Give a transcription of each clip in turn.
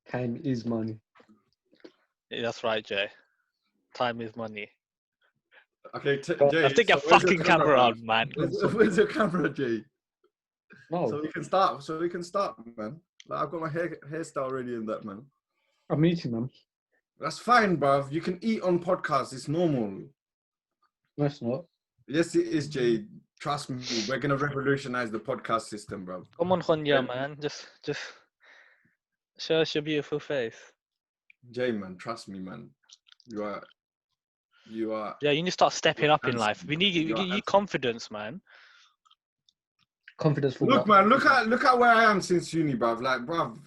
Time is money. Yeah, that's right, Jay. Time is money. Okay, But Jay. I think So your where's your fucking camera bruv? on, man. Where's your camera, Jay? No, So we can start. Man. Like, I've got my hairstyle ready in that, man. I'm eating them. That's fine, bruv. You can eat on podcasts. It's normal. No, it's not. Yes, it is, Jay. Trust me. We're gonna revolutionize the podcast system, bruv. Come on, Khonya, man. Just show us your beautiful face. Jay, man. Trust me, man. You are. Yeah, you need to start stepping up in handsome, life. We bruv. need you. You are You handsome. confidence, man. Confidence for Look, what? man. Look at where I am since uni, bruv. Like, bruv.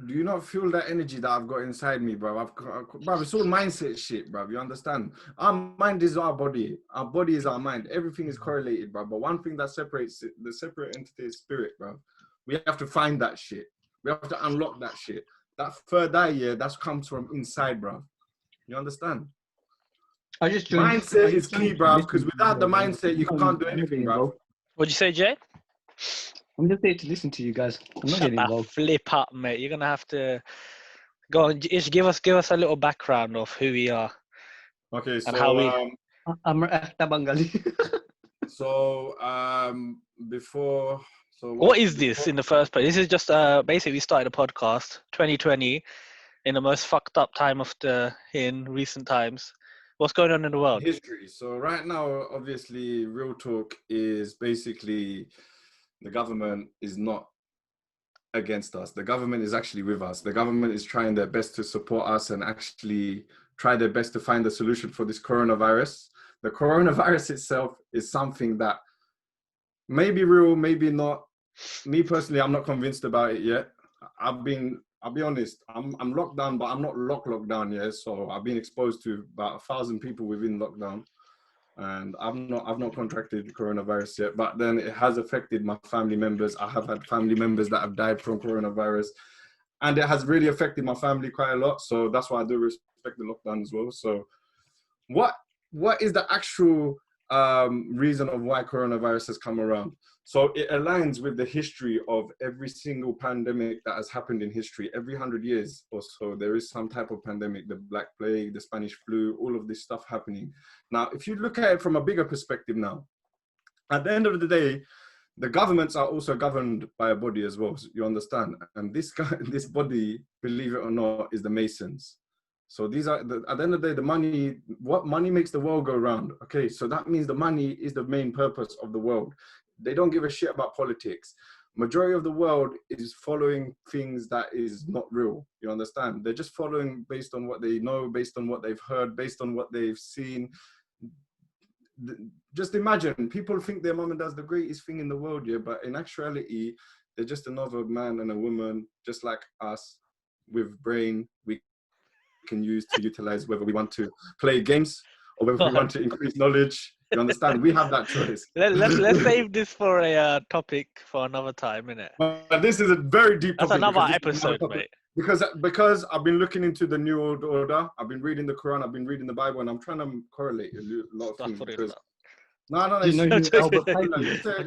Do you not feel that energy that I've got inside me, bruv? Bruv, it's all mindset shit, bruv. You understand? Our mind is our body. Our body is our mind. Everything is correlated, bruv. But one thing that separates it, the separate entity is spirit, bruv. We have to find that shit. We have to unlock that shit. That third eye, yeah, that comes from inside, bruv. You understand? I just joined. Mindset is key, bruv. Because without the mindset, you can't do anything, bruv. What'd you say, Jay? I'm just there to listen to you guys. I'm not Shut getting the involved. flip up, mate. You're gonna have to go on. Just give us a little background of who we are Okay, and so how we. I'm Ekta Bangali. before. So What is this in the first place? This is just basically we started a podcast 2020 in the most fucked up time of in recent times. What's going on in the world? history? So right now, obviously, real talk is basically the government is not against us. The government is actually with us. The government is trying their best to support us and actually try their best to find a solution for this coronavirus. The coronavirus itself is something that may be real, maybe not. Me personally, I'm not convinced about it yet. I'll be honest, I'm locked down, but I'm not locked down yet. So I've been exposed to about 1,000 people within lockdown. And I've not contracted coronavirus yet, but then it has affected my family members. I have had family members that have died from coronavirus, and it has really affected my family quite a lot. So that's why I do respect the lockdown as well. So what is the actual reason of why coronavirus has come around? So it aligns with the history of every single pandemic that has happened in history. Every 100 years or so, there is some type of pandemic, the Black Plague, the Spanish flu, all of this stuff happening. Now, if you look at it from a bigger perspective now, at the end of the day, the governments are also governed by a body as well, you understand? And this body, believe it or not, is the Masons. So these are, at the end of the day, the money, what money makes the world go round. Okay, so that means the money is the main purpose of the world. They don't give a shit about politics. Majority of the world is following things that is not real. You understand? They're just following based on what they know, based on what they've heard, based on what they've seen. Just imagine, people think their mom and dad's the greatest thing in the world, yeah, but in actuality, they're just another man and a woman, just like us, with brain we can use to utilize whether we want to play games or whether we want to increase knowledge. You understand? We have that choice. Let's save this for a topic for another time, innit? But this is a very deep That's topic. another because this is episode, topic. mate. Because I've been looking into the New World Order, I've been reading the Quran, I've been reading the Bible, and I'm trying to correlate a lot of things. Because, no, You know, it's you I'm it's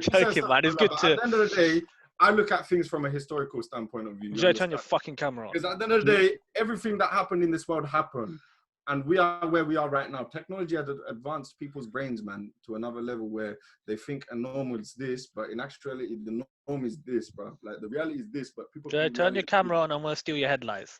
joking, man. It's good but to. at the end of the day, I look at things from a historical standpoint of view. you Joe, turn your understand? fucking camera on. Because at the end of the day, everything that happened in this world happened. And we are where we are right now. Technology has advanced people's brains, man, to another level where they think a normal is this, but in actuality, the norm is this, bro. Like, the reality is this, but people... Joe, turn your camera on. I'm going to steal your headlights.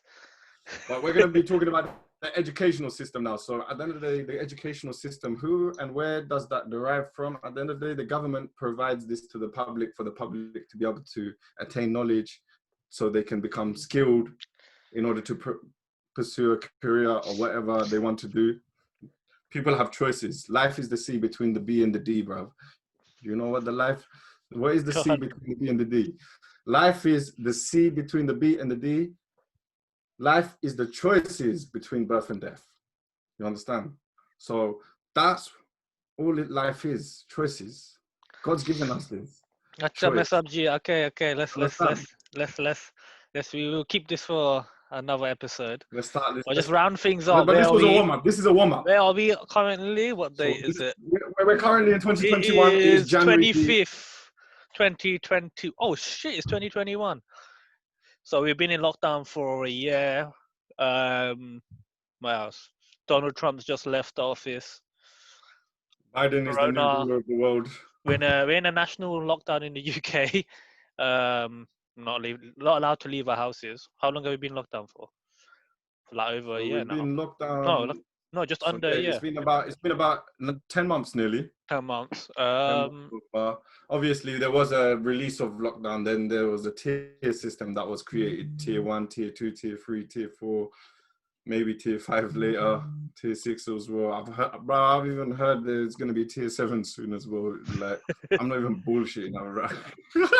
But we're going to be talking about the educational system now. So at the end of the day, the educational system, who and where does that derive from? At the end of the day, the government provides this to the public for the public to be able to attain knowledge so they can become skilled in order to pursue a career or whatever they want to do. People have choices. Life is the C between the B and the D, bro. You know what is the C between the B and the D? Life is the C between the B and the D. Life is the choices between birth and death. You understand? So that's all life is, choices. God's given us this. Acha, Mesabji. Okay. We will keep this for another episode. Let's start this. Or just round things up. But this was a warm-up. This is a warm-up. Where are we currently? What date is it? We're currently in 2021. It is January 25th, 2020. Oh shit, it's 2021. So we've been in lockdown for a year. What else? Donald Trump's just left the office. Biden is the new Corona. ruler of the world. We're in a national lockdown in the UK. Not allowed to leave our houses. How long have we been locked down for? For like over a So year we've now. been locked down. No, just so under a yeah, year. It's been about 10 months nearly. 10 months. 10 months so far. Obviously, there was a release of lockdown. Then there was a tier system that was created: tier 1, tier 2, tier 3, tier 4, maybe tier 5 later, tier 6 as well. I've even heard there's going to be tier 7 soon as well. Like, I'm not even bullshitting now, right?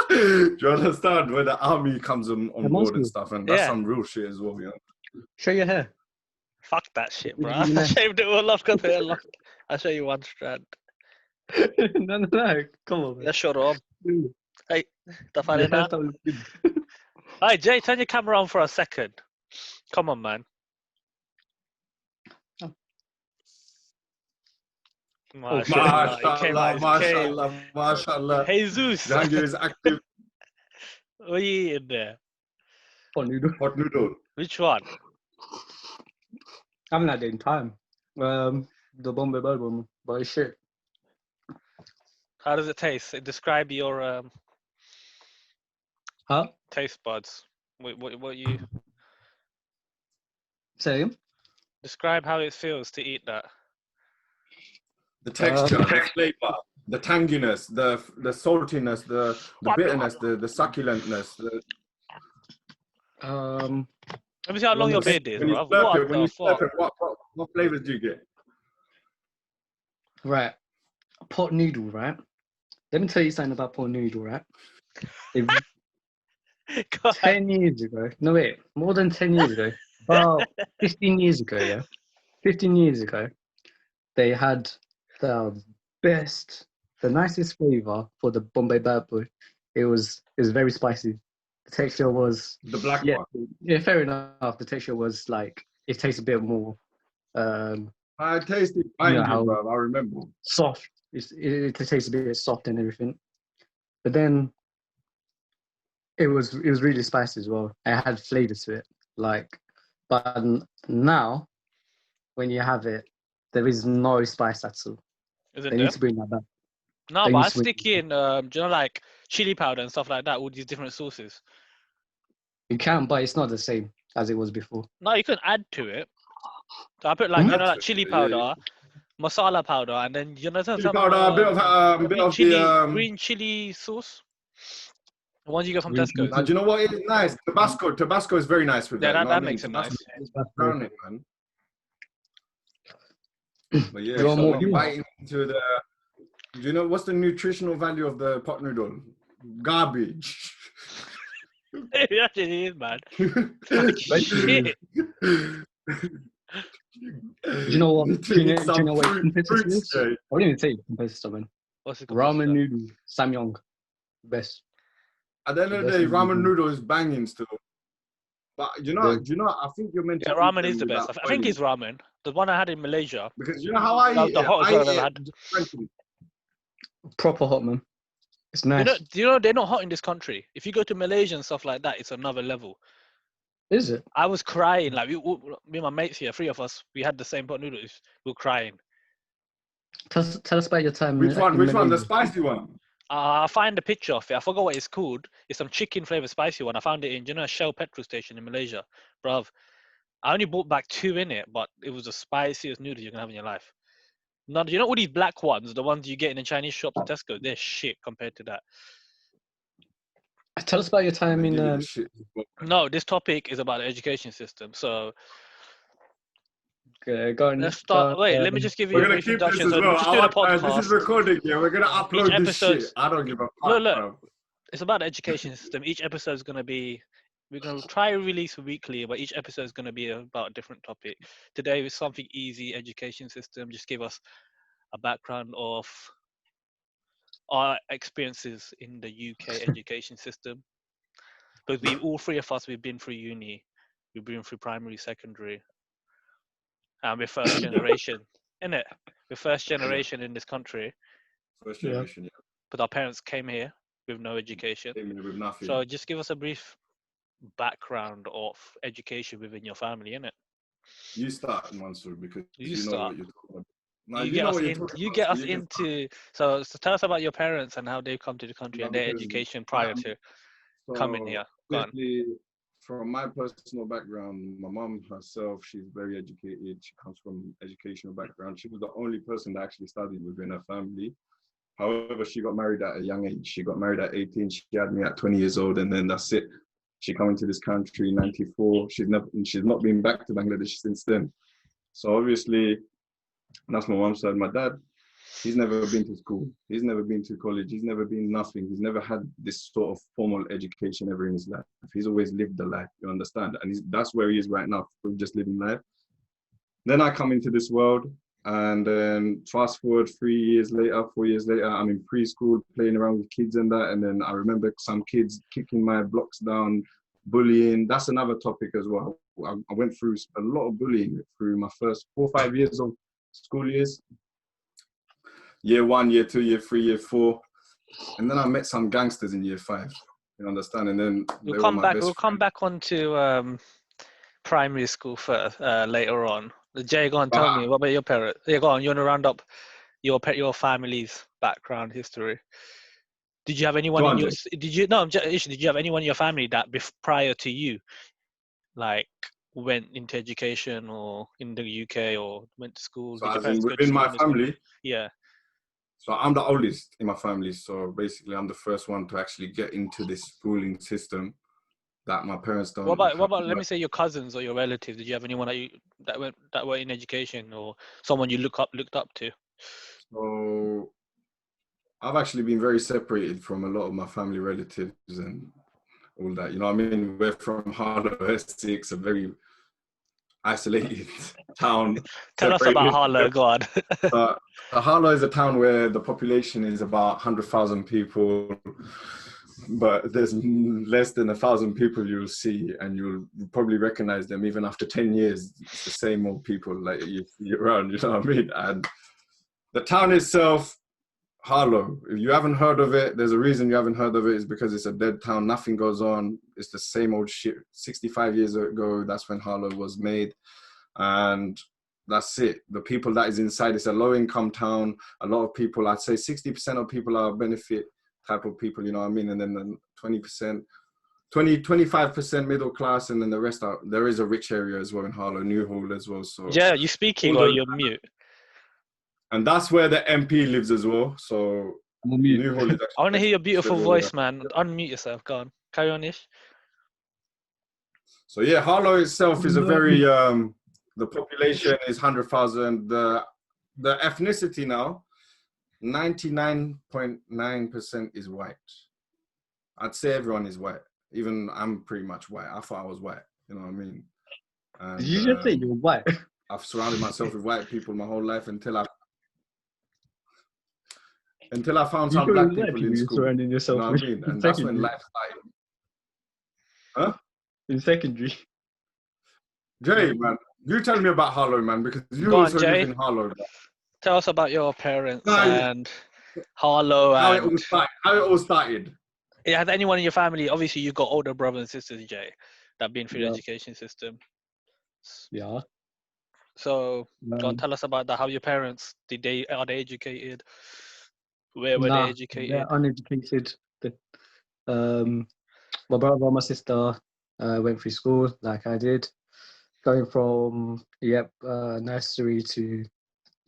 Do you understand? When the army comes on board and stuff, and that's Yeah. some real shit as well, you know? Show your hair. Fuck that shit, bro. What do you I mean? shaved it all off because they're locked. I'll show you one strand. No. Come on, man. Yeah, shut up. Hey, the funny Your now. hairstyle looks good. Hey, Jay, turn your camera on for a second. Come on, man. Oh. Mashallah. He came out. Mashallah. Jesus. Jahangir is active. What are you eating there? Hot noodle. Hot noodle. Which one? I haven't had it in time. The Bombay Bird one, but it's shit. How does it taste? Describe your Huh? taste buds. What you Say again? describe how it feels to eat that? The texture, the flavor, the tanginess, the saltiness, the bitterness, the succulentness. Let me see how long your beard is, When you bro. slurp it, What the fuck? what flavors do you get? Right. Pot noodle, right? Let me tell you something about pot noodle, right? If Go ahead. 10 years ago, no wait, more than 10 years ago, about 15 years ago, yeah? 15 years ago, they had the nicest flavor for the Bombay Bad Boy. It was very spicy. The texture was The black one. Yeah, fair enough. The texture was like it tastes a bit more I tasted how- bro. I remember. soft. It tastes a bit soft and everything. But then it was really spicy as well. It had flavor to it. But now when you have it, there is no spice at all. Isn't They there? need to bring that back. No, they but I need to bring- stick in, do you know, like chili powder and stuff like that, all these different sauces. You can, but it's not the same as it was before. No, you can add to it. So I put like, you know, like chili powder, masala powder, and then, you know, Chili some powder, a bit of green chili sauce. The ones you get from Green Tesco. Now, do you know what is nice? Tabasco is very nice with Yeah, that. You know that what I mean? makes it nice. Tabasco is browning, man. But yeah, You want so more? you bite into the. Do you know what's the nutritional value of the pot noodle? Garbage. It actually is, man. Shit. Do you know what? Do you know what competitor is? Jay. I wouldn't even say competitor, man. What's it Ramen noodle, Samyang, best. At the end of the day, ramen noodle is banging still. But you know, I think you're meant to. Yeah, eat ramen them is the best. without I think oil. it's ramen. The one I had in Malaysia. Because you know how I That was eat the it? hottest I one I've eat ever it had. differently. Proper hot, man. It's nice. Do you know they're not hot in this country? If you go to Malaysia and stuff like that, it's another level. Is it? I was crying. Like me and my mates here, 3 of us, we had the same pot noodles. We were crying. Tell us about your time. Which one? Which one? The Malaysia. spicy one. I find a picture of it. I forgot what it's called. It's some chicken flavor spicy one. I found it in, you know, a Shell petrol station in Malaysia. Bruv, I only bought back 2 in it, but it was the spiciest noodles you can have in your life. None, you know all these black ones, the ones you get in the Chinese shops at Tesco, they're shit compared to that. Tell us about your time They in. give you the shit. No, this topic is about the education system. So Go on. let's start. Wait, let me just give you We're a gonna brief keep this introduction. as So well. we're just doing a This podcast. is recording. Yeah, we're gonna upload this episode's- shit. I don't give a fuck, Look. bro. It's about the education system. Each episode is going to be, we're going to try to release weekly, but each episode is going to be about a different topic. Today was something easy, education system. Just give us a background of our experiences in the UK education system. Because all 3 of us, we've been through uni, we've been through primary, secondary, and we're first generation, innit? We're first generation in this country, First generation, yeah. but our parents came here with no education. Came in with nothing. So just give us a brief background of education within your family, innit? You start, Mansour, because You you know start. what you're talking about. Now You you get know us what you're in. talking You about, get so us you can start. into. So tell us about your parents and how they come to the country Now, and their because education I prior am to coming so here. Go on. obviously from my personal background, my mom herself, she's very educated. She comes from educational background. She was the only person that actually studied within her family. However, she got married at a young age. She got married at 18. She had me at 20 years old, and then that's it. She came into this country in '94. She's not been back to Bangladesh since then. So obviously, that's my mom's side. My dad, he's never been to school. He's never been to college. He's never been nothing. He's never had this sort of formal education ever in his life. He's always lived the life, you understand? And that's where he is right now, just living life. Then I come into this world, and then fast forward 3 years later, 4 years later, I'm in preschool playing around with kids and that. And then I remember some kids kicking my blocks down, bullying. That's another topic as well. I went through a lot of bullying through my first 4 or 5 years of school years. Year 1, year 2, year 3, year 4. And then I met some gangsters in year 5. You understand? And then We'll they were come my back. best We'll come friend. back onto primary school first later on. Jay, go on. Tell me what about your parents? Yeah, go on. You want to round up your family's background history? Did you have anyone Go in on, your? Jay. Did you no? Did you have anyone in your family that prior to you, like went into education or in the UK or went to school? So Did your as in parents go to within school my in this country? family, Yeah. so I'm the oldest in my family. So basically I'm the first one to actually get into this schooling system that my parents don't What have. about let me say your cousins or your relatives? Did you have anyone that were in education or someone you looked up to? So I've actually been very separated from a lot of my family relatives and all that. You know what I mean? We're from Harlow, Essex, a very isolated town. Tell us about Separated. Harlow. Go on. Harlow is a town where the population is about 100,000 people, but there's less than 1,000 people you'll see, and you'll probably recognize them even after 10 years. It's the same old people like you see around, you know what I mean? And the town itself, Harlow, if you haven't heard of it, there's a reason you haven't heard of it. It's because it's a dead town. Nothing goes on. It's the same old shit. 65 years ago, that's when Harlow was made. And that's it. The people that is inside, it's a low-income town. A lot of people, I'd say 60% of people are benefit type of people, you know what I mean? And then 20%, 25% middle class, and then the rest are, there is a rich area as well in Harlow, Newhall as well. So Yeah, you speaking or you're mute? and that's where the MP lives as well. So Newhall is actually. I want to hear your beautiful well, voice, man. Unmute yourself. Go on. Carry on, Ish. So yeah, Harlow itself is a very the population is 100,000. The ethnicity now, 99.9% is white. I'd say everyone is white. Even I'm pretty much white. I thought I was white. You know what I mean? And, Did you just say you're white? I've surrounded myself with white people my whole life until I found some black people in school. Surrounding You yourself know what I mean? And that's when life started. Huh? In secondary. Jay, man, you tell me about Harlow, man, because you Go on, also Jay. live in Harlow. Tell us about your parents and Harlow How and it all started. Yeah, has anyone in your family? Obviously, you've got older brothers and sisters, Jay, that have been through the education system. Yeah. So, go on, tell us about that. How your parents are they educated? Where were they educated? They're uneducated. My brother and my sister went through school like I did, going from nursery to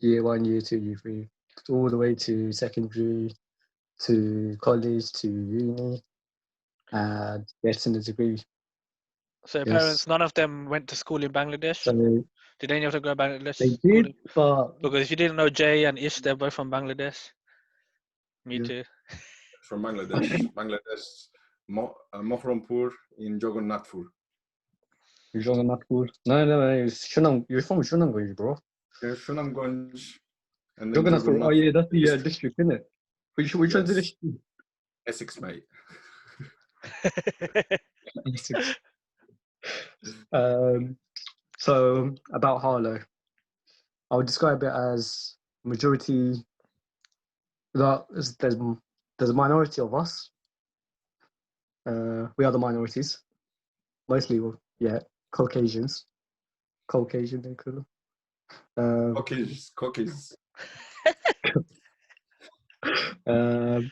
year 1, year 2, year 3, all the way to secondary, to college, to uni, and getting a degree. So your parents, none of them went to school in Bangladesh? So did any of them go to Bangladesh? They did, but because if you didn't know, Jay and Ish, they're both from Bangladesh. Me too. From Bangladesh. Mohrampur in Jagannathpur. Jagannathpur. No, you're from Shunamganj, bro. Yeah, Shunamganj. And then Jagannathpur. Oh yeah, that's the district, isn't it? Which one's the district? Essex, mate. Essex. So about Harlow, I would describe it as majority. There's a minority of us. We are the minorities. mostly, yeah, Caucasians. Caucasian, they call them. Cookies. Um,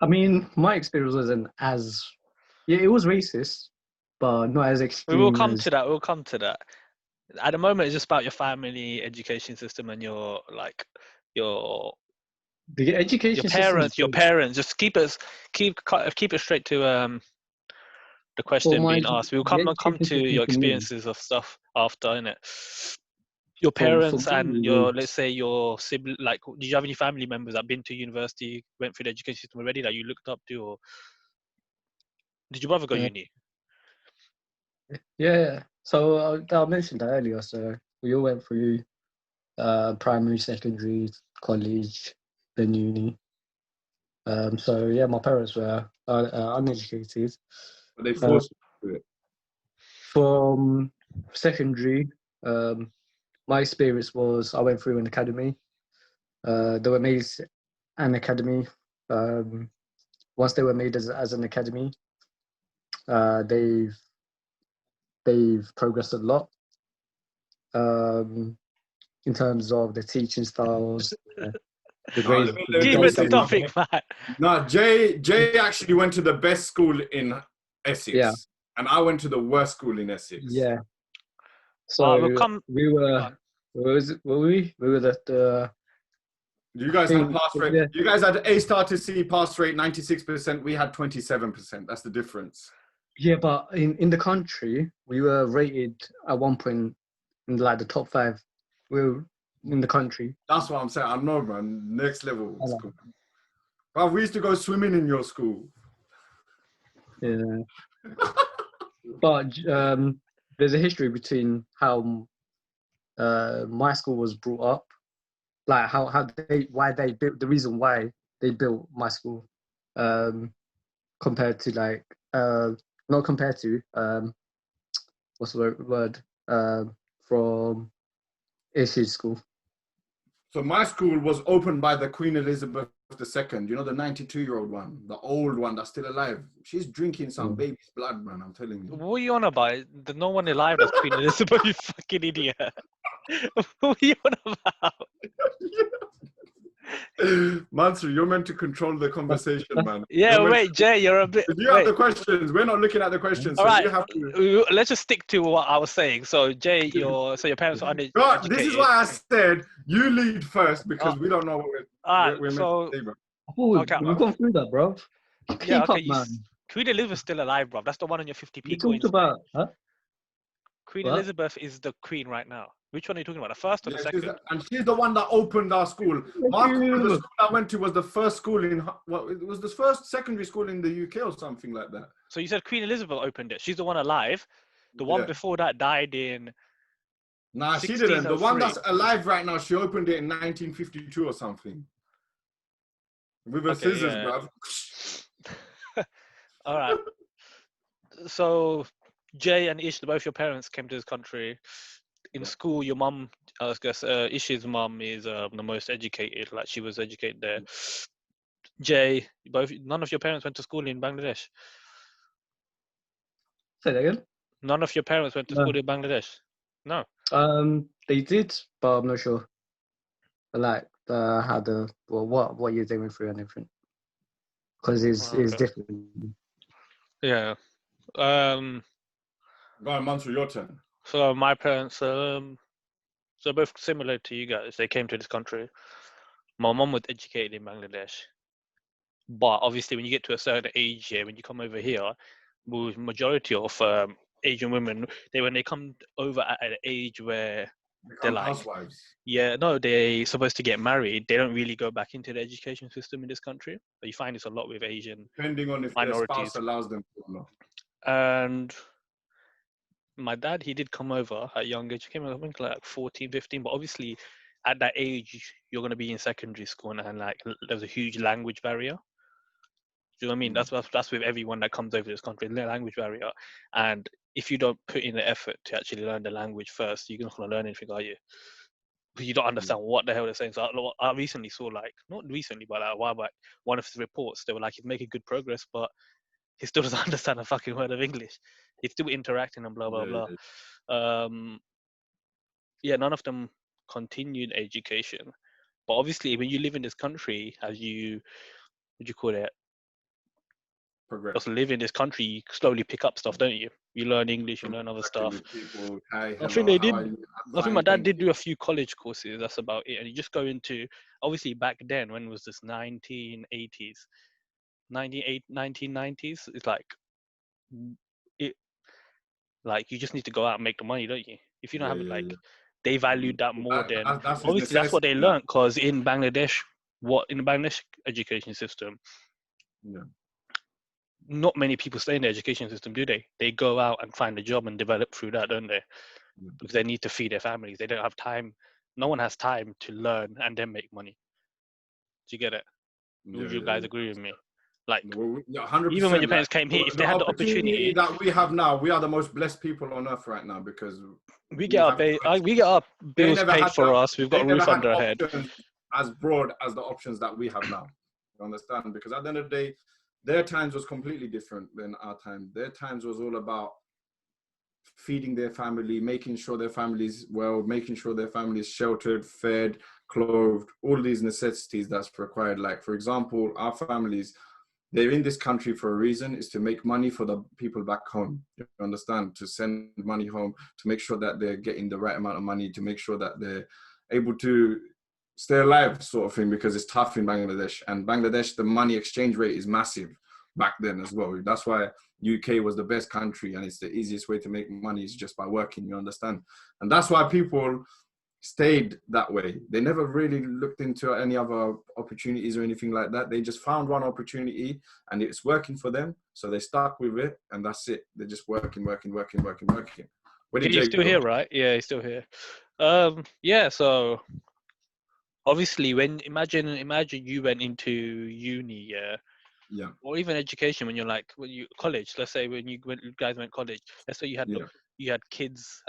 I mean, my experience wasn't as, yeah, it was racist, but not as We will extreme come as. to that. We'll come to that. At the moment, it's just about your family, education system, and your The education system is your good. parents. Just keep it straight to the For question my being asked. We'll the come education to system your for me, experiences of stuff after, innit? Your for parents and me your, let's was, say, your sibling. Like, did you have any family members that been to university, went through the education system already that you looked up to, or did your brother go uh, uni? yeah. So I mentioned that earlier. So we all went through primary, secondary, college, then uni. So yeah, my parents were uneducated. But they Uh, forced you to do it. from secondary, um, my experience was I went through an academy. They were made an academy. Um, Once they were made as an academy, uh, they've they've progressed a lot in terms of the teaching styles, the Now, grades, the let Keep me grades it to say that we something. topic, got. man. No, Jay actually went to the best school in Yeah, Essex, and I went to the worst school in Essex. yeah. We'll So come. we Go were, on. where was it? Were we? We were the You I guys had think, pass rate. yeah, You guys had A star to C pass rate 96%. We had 27%. That's the difference. yeah. But in the country, we were rated at one point in like the top 5. We were in the country. That's what I'm saying. I know, man. Next level I know. school. But we used to go swimming in your school. Yeah, but there's a history between how my school was brought up, like how why they built, the reason why they built my school, um, compared to like not compared to what's the word from Issues School. So my school was opened by the Queen Elizabeth II. You know, the 92-year-old one, the old one that's still alive. She's drinking some Mm. baby's blood, man. I'm telling you. What are you on about? There's no one alive that's Queen Elizabeth, you fucking idiot. What are you on about? Mansur, you're meant to control the That's, conversation, that's, man. Yeah, You're meant wait, Jay, you're a bit. to, you have Wait, the questions. We're not looking at the questions, all so right. you have to. Let's just stick to what I was saying. So, Jay, your parents are God, this is uneducated. why I said you lead first Uh, because we don't know what all right, we're meant so to say, bro. I thought okay, we've gone through that, bro. yeah, Keep okay. up, man. Queen Elizabeth's still alive, bro. That's the one on your We 50p talked coins. about, huh? Queen What? Elizabeth is the queen right now. Which one are you talking about? The first or the Yeah, second? she's the one that opened our school. Thank My school, the you. school I went to, was the first school in well, it was the first secondary school in the UK or something like that. So you said Queen Elizabeth opened it. She's the one alive. The one Yeah. before that died in Nah, she didn't. The one 1603. that's alive right now, she opened it in 1952 or something. With her Okay, scissors, yeah. bruv. All right. So Jay and Ish, both your parents came to this country. In school, your mum, I guess, Ish's mum is the most educated. Like she was educated there. Jay, none of your parents went to school in Bangladesh. Say that again. None of your parents went to No. school in Bangladesh. No. They did, but I'm not sure. Like how the what year they went through and everything, because it's Okay. different. Yeah. Go on, Mansur, your turn. So my parents, so both similar to you guys. They came to this country. My mum was educated in Bangladesh, but obviously when you get to a certain age here, when you come over here, with majority of Asian women, when they come over at an age where they're Become like, housewives. yeah, no, they're supposed to get married. They don't really go back into the education system in this country. But you find this a lot with Asian Depending on if their minorities. spouse allows them to or not. And my dad, he did come over at a young age. He came over, I think, like 14, 15. But obviously, at that age, you're going to be in secondary school, and like there's a huge language barrier. Do you know what I mean? That's with everyone that comes over to this country, the language barrier. And if you don't put in the effort to actually learn the language first, you're not going to learn anything, are you? You don't understand what the hell they're saying. So I recently saw, like, not recently, but like a while back, one of the reports, they were like, he's making good progress, but he still doesn't understand a fucking word of English. He's still interacting and blah blah Yeah, blah. Yeah, none of them continued education. But obviously, when you live in this country, as you, what do you call it? progress. Just live in this country, you slowly pick up stuff, don't you? You learn English, you learn other Interacting stuff. with people. Hi, I think hello, they how did. are you? I think Fine, my dad thank did do you. a few college courses. That's about it. And you just go into, obviously back then, when was this? 1980s, 1990s. It's like it. Like you just need to go out and make the money, don't you? If you don't Yeah, have it, yeah, like yeah. they valued that more than That's his obviously that's what they necessity now. learned because in Bangladesh, what in the Bangladesh education system, Yeah. not many people stay in the education system, do they? They go out and find a job and develop through that, don't they? Yeah. Because they need to feed their families. They don't have time. No one has time to learn and then make money. Do you get it? Would you guys agree with me? Like, Well, even when 100%. your Like parents came here, if the they had the opportunity opportunity, that we have now, we are the most blessed people on earth right now because we we get our have choice. we get our They bills never paid had for that. us. We've got They a never roof had under our head. options as broad as the options that we have now. You understand? Because at the end of the day, their times was completely different than our time. Their times was all about feeding their family, making sure their family's well, making sure their family is sheltered, fed, clothed, all these necessities that's required. Like, for example, our families, they're in this country for a reason, is to make money for the people back home. You understand? To send money home, to make sure that they're getting the right amount of money, to make sure that they're able to stay alive, sort of thing, because it's tough in Bangladesh. And Bangladesh, the money exchange rate is massive back then as well. That's why UK was the best country, and it's the easiest way to make money is just by working, you understand? And that's why people stayed that way. They never really looked into any other opportunities or anything like that. They just found one opportunity and it's working for them. So they stuck with it and that's it. They're just working. Where did He's Jake still go? here, right? Yeah, he's still here. Yeah. So obviously, when imagine you went into uni, yeah, Yeah. or even education when you're like when you college. Let's say when you guys went college. Let's say you had kids.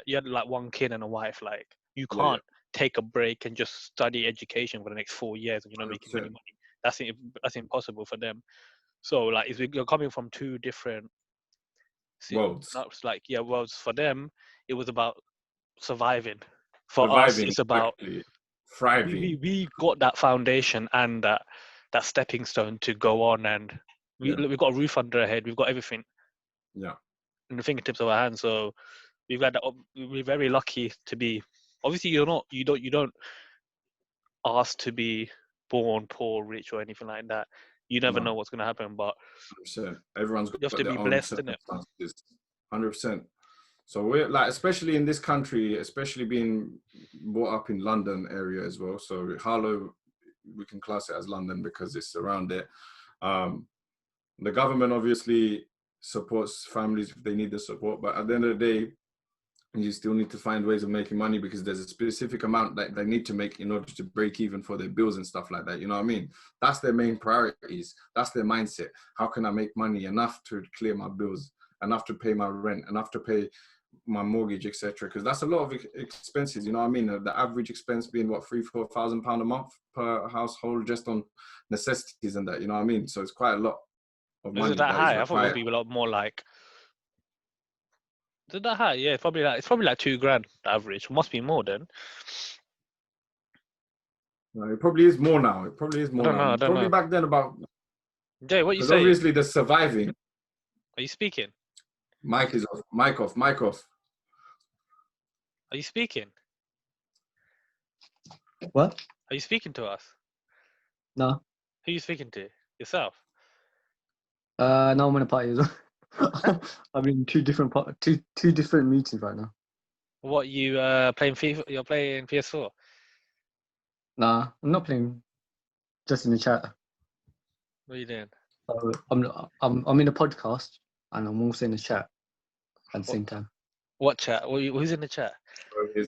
You had like one kid and a wife. Like you Yeah. can't take a break and just study education for the next 4 years and you're not making any 100%. money. That's impossible for them. So like, you're coming from two different Worlds. That's like, yeah, well, for them, it was about surviving. For us, Surviving, it's about exactly. Thriving. we got that foundation and that stepping stone to go on, and we've got a roof under our head. We've got everything Yeah. in the fingertips of our hands. So we've got that. We're very lucky to be. Obviously, you don't ask to be born poor, rich, or anything like that. You never know No. what's gonna happen, but 100%. Everyone's you have got to their be own blessed, innit? circumstances. 100%. So we're like, especially in this country, especially being brought up in London area as well. So Harlow, we can class it as London because it's around it. The government obviously supports families if they need the support, but at the end of the day, you still need to find ways of making money because there's a specific amount that they need to make in order to break even for their bills and stuff like that. You know what I mean? That's their main priorities. That's their mindset. How can I make money enough to clear my bills, enough to pay my rent, enough to pay my mortgage, etc.? Because that's a lot of expenses. You know what I mean? The average expense being what, £3,000-4,000 a month per household just on necessities and that. You know what I mean? So it's quite a lot of Is it money that that is high? I thought it would required. be a lot more like. Is it that high? Yeah, it's probably like £2,000 the average. Must be more then. No, it probably is more now. It probably is I more don't know. now. I don't Probably know. back then about, Jay, what you because saying? obviously the surviving. Are you speaking? Mic is off. Mic off. Mic off. Are you speaking? What? Are you speaking to us? No. Who are you speaking to? Yourself? No, I'm in a party as well. I'm in two different meetings right now. What you playing FIFA? You're playing PS4? Nah, I'm not playing. Just in the chat. What are you doing? So I'm in a podcast and I'm also in the chat at the same time. What chat? Who's in the chat? Is,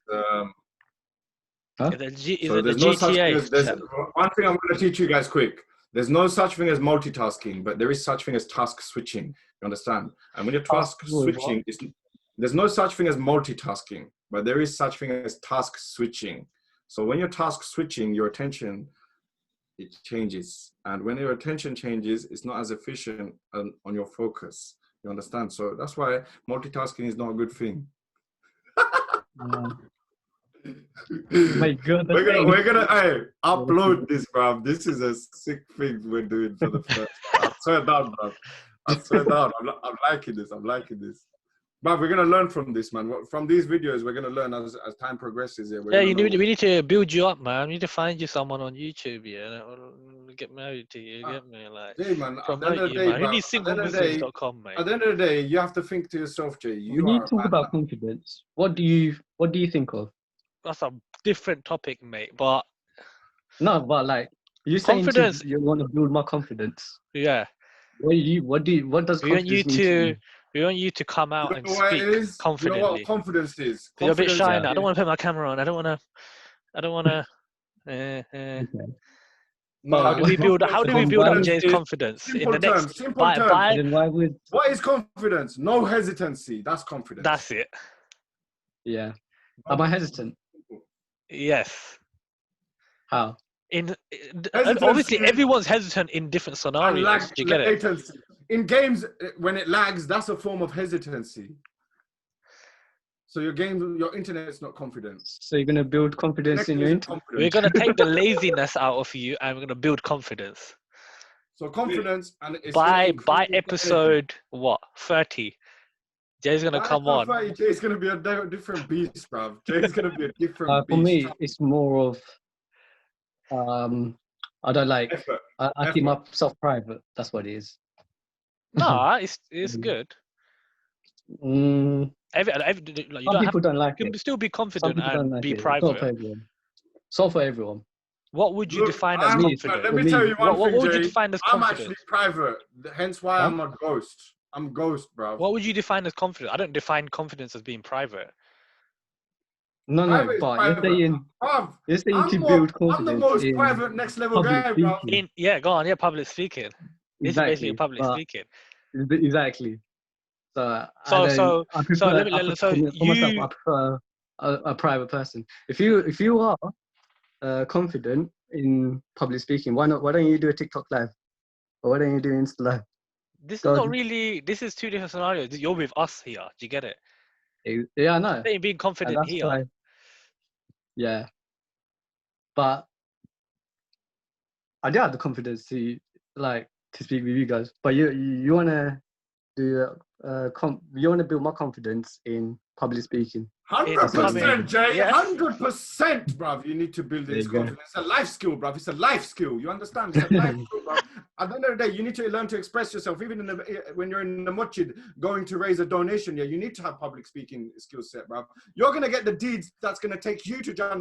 Huh? Is so it the there's no such thing GTA as, there's chat? one thing I'm going to teach you guys quick. There's no such thing as multitasking, but there is such thing as task switching. You understand? And when you're task switching, there's no such thing as multitasking, but there is such thing as task switching. So when you're task switching, your attention it changes. And when your attention changes, it's not as efficient on your focus. You understand? So that's why multitasking is not a good thing. My God, we're gonna upload this, bro. This is a sick thing we're doing for the first. I swear down, bro. I swear down. I'm liking this. I'm liking this. But we're gonna learn from this, man. From these videos, we're gonna learn as time progresses. Yeah, we need to build you up, man. We need to find you someone on YouTube, yeah, that will get married to you. Get me, like, Jay, man. promote you, man. Who needs singlemuslims.com, mate? At the end of the day, you have to think to yourself, Jay. When you talk about confidence, what do you think of? That's a different topic, mate. But no, but like you saying confidence, you want to build more confidence. Yeah. What does confidence mean to you? We want you to come out and speak confidently. You know what confidence is? You're a bit shy now. I don't want to put my camera on. I don't want to. No, how do we build up Jay's confidence? Simple terms. What is confidence? No hesitancy. That's confidence. That's it. Yeah. Am I hesitant? Yes. How? Obviously, everyone's hesitant in different scenarios. Do you get it? In games, when it lags, that's a form of hesitancy. So your internet is not confident. So you're gonna build confidence in your internet. We're gonna take the laziness out of you, and we're gonna build confidence. So confidence, and it's by episode 30, Jay's gonna come on. Jay's gonna be a different beast, bruv. Jay's gonna be a different beast. For me, it's more of I don't like. I keep myself private. That's what it is. No, it's good. Some people don't like it. You can still be confident and be it. private. It's not for everyone. What would you define as confident? Let me tell you one thing, what would you define as confident? I'm actually private, hence why I'm a ghost. I'm ghost, bro. What would you define as confident? I don't define confidence as being private. No, but you're saying to build confidence. I'm the most private next level guy, bro. Go on, public speaking. This is basically public speaking. Exactly. I prefer a private person. If you are confident in public speaking, why don't you do a TikTok live, or why don't you do Insta live? This is not really. This is two different scenarios. You're with us here. Do you get it? Yeah, I know. You're being confident here. Yeah, but I do have the confidence to speak with you guys. But you wanna do you wanna build more confidence in public speaking. 100%, Jay. 100%, bruv. You need to build this confidence. It's a life skill, bruv. It's a life skill. You understand? It's a life skill, bruv. At the end of the day, you need to learn to express yourself. Even when you're in the masjid going to raise a donation, you need to have public speaking skill set, bruv. You're gonna get the deeds that's gonna take you to Jannah.